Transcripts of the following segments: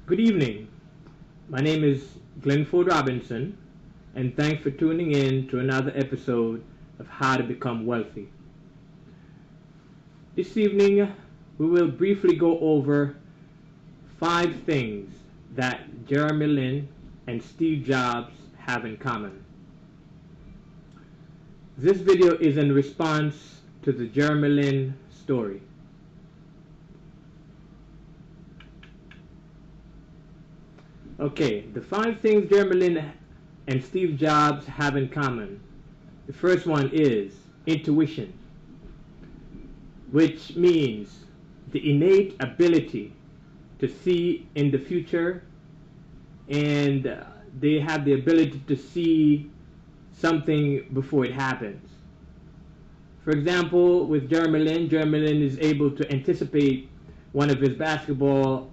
Good evening. My name is Glenford Robinson, and thanks for tuning in to another episode of How to Become Wealthy. This evening, we will briefly go over 5 things that Jeremy Lin and Steve Jobs have in common. This video is in response to the Jeremy Lin story. Okay, the 5 things Jeremy Lin and Steve Jobs have in common. The first one is intuition, which means the innate ability to see in the future, and they have the ability to see something before it happens. For example, with Jeremy Lin is able to anticipate one of his basketball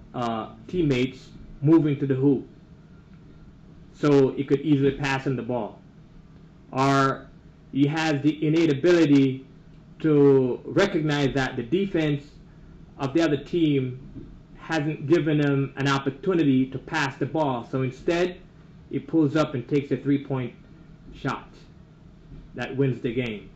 teammates moving to the hoop, so he could easily pass him the ball. Or he has the innate ability to recognize that the defense of the other team hasn't given him an opportunity to pass the ball, so instead he pulls up and takes a 3-point shot that wins the game.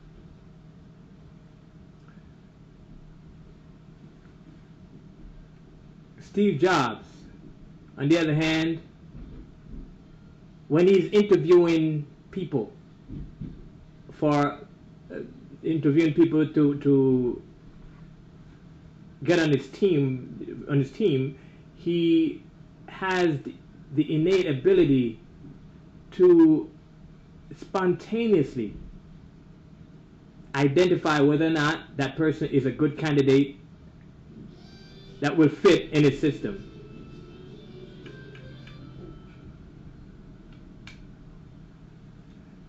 Steve Jobs, on the other hand, when he's interviewing people to get on his team, he has the innate ability to spontaneously identify whether or not that person is a good candidate that will fit in his system.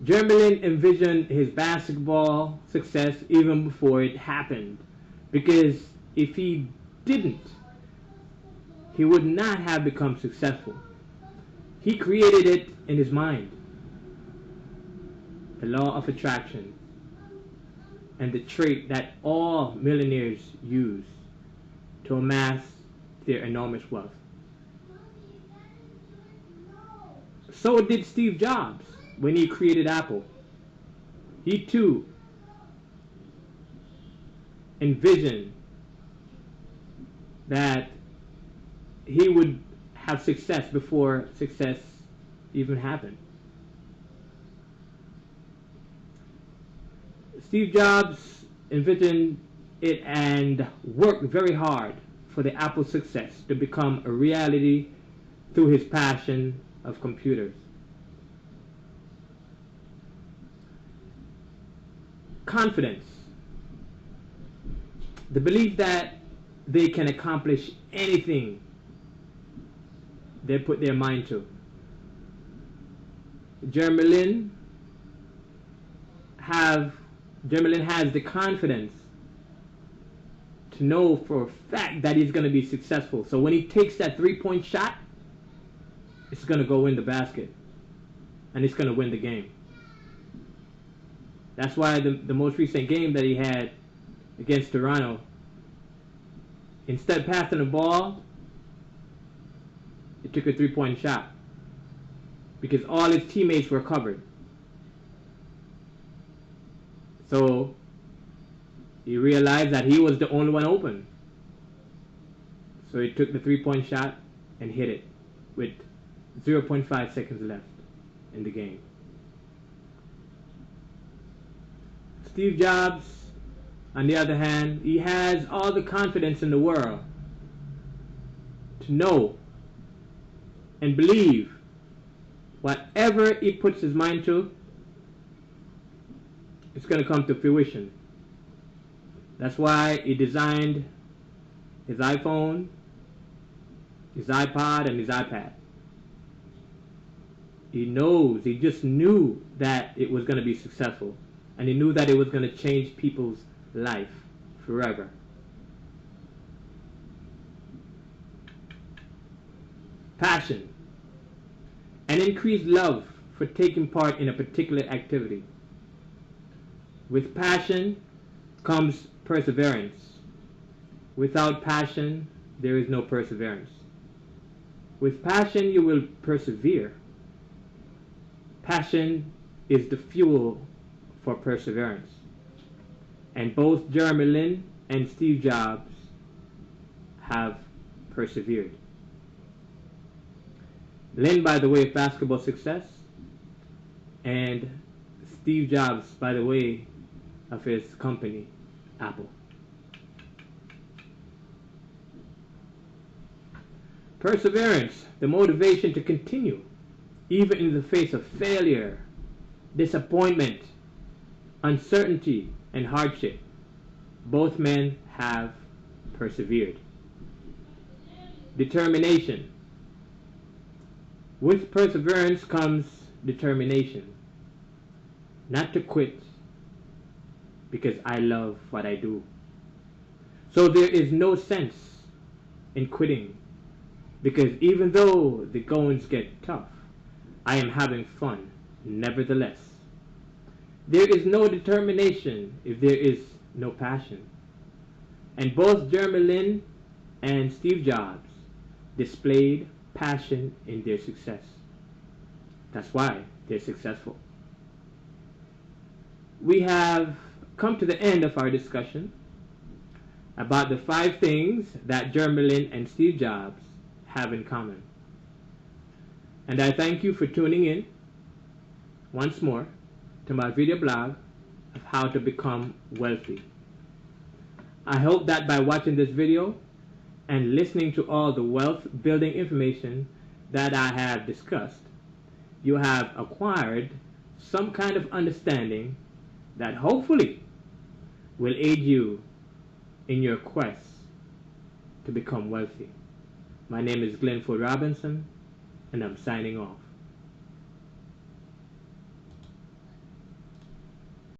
Jeremy Lin envisioned his basketball success even before it happened, because if he didn't, he would not have become successful. He created it in his mind. The law of attraction, and the trait that all millionaires use to amass their enormous wealth. So did Steve Jobs when he created Apple. He too envisioned that he would have success before success even happened. Steve Jobs envisioned it and worked very hard for the Apple success to become a reality through his passion of computers. Confidence, the belief that they can accomplish anything they put their mind to. Jeremy Lin has the confidence to know for a fact that he's going to be successful. So when he takes that 3-point shot, it's going to go in the basket, and it's going to win the game. That's why the most recent game that he had against Toronto, instead of passing the ball, he took a 3-point shot because all his teammates were covered. So he realized that he was the only one open. So he took the 3-point shot and hit it with 0.5 seconds left in the game. Steve Jobs, on the other hand, he has all the confidence in the world to know and believe whatever he puts his mind to, it's going to come to fruition. That's why he designed his iPhone, his iPod, and his iPad. He just knew that it was going to be successful. And he knew that it was going to change people's life forever. Passion, an increased love for taking part in a particular activity. With passion comes perseverance. Without passion, there is no perseverance. With passion, you will persevere. Passion is the fuel for perseverance. And both Jeremy Lin and Steve Jobs have persevered. Lin, by the way of basketball success, and Steve Jobs, by the way of his company, Apple. Perseverance, the motivation to continue, even in the face of failure, disappointment, uncertainty, and hardship. Both men have persevered. Determination. With perseverance comes determination. Not to quit, because I love what I do. So there is no sense in quitting, because even though the goings get tough, I am having fun nevertheless. There is no determination if there is no passion. And both Jeremy Lin and Steve Jobs displayed passion in their success. That's why they're successful. We have come to the end of our discussion about the 5 things that Jeremy Lin and Steve Jobs have in common. And I thank you for tuning in once more to my video blog of how to become wealthy. I hope that by watching this video and listening to all the wealth building information that I have discussed, you have acquired some kind of understanding that hopefully will aid you in your quest to become wealthy. My name is Glenn Ford Robinson, and I'm signing off.